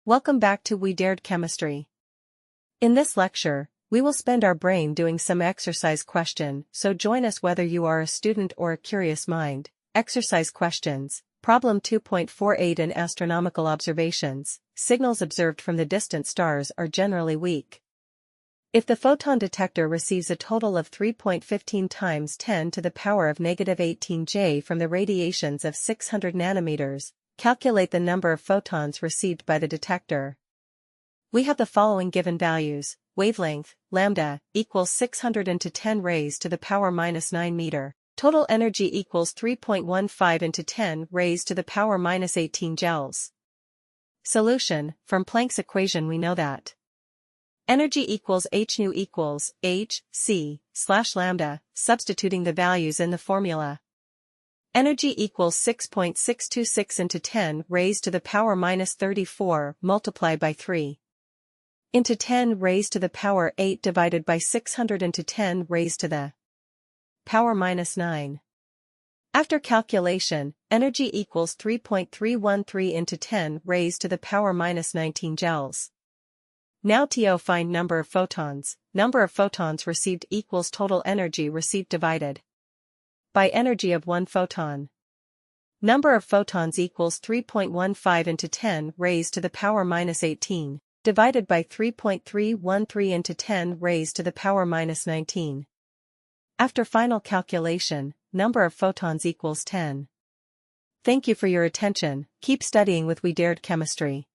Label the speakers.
Speaker 1: Welcome back to We Dared Chemistry. In this lecture, we will spend our brain doing some exercise question, so join us whether you are a student or a curious mind. Exercise questions. Problem 2.48 in astronomical observations, signals observed from the distant stars are generally weak. If the photon detector receives a total of 3.15 times 10 to the power of -18 J from the radiations of 600 nanometers, calculate the number of photons received by the detector. We have the following given values: wavelength, lambda, equals 600 into 10 raised to the power -9 meter. Total energy equals 3.15 into 10 raised to the power -18 joules. Solution. From Planck's equation we know that energy equals h nu equals h/c/lambda, substituting the values in the formula. Energy equals 6.626 into 10 raised to the power -34 multiplied by 3 into 10 raised to the power 8 divided by 600 into 10 raised to the power -9. After calculation, energy equals 3.313 into 10 raised to the power -19 joules. Now to find number of photons. Number of photons received equals total energy received divided by energy of one photon. Number of photons equals 3.15 into 10 raised to the power -18, divided by 3.313 into 10 raised to the power -19. After final calculation, number of photons equals 10. Thank you for your attention. Keep studying with We Dared Chemistry.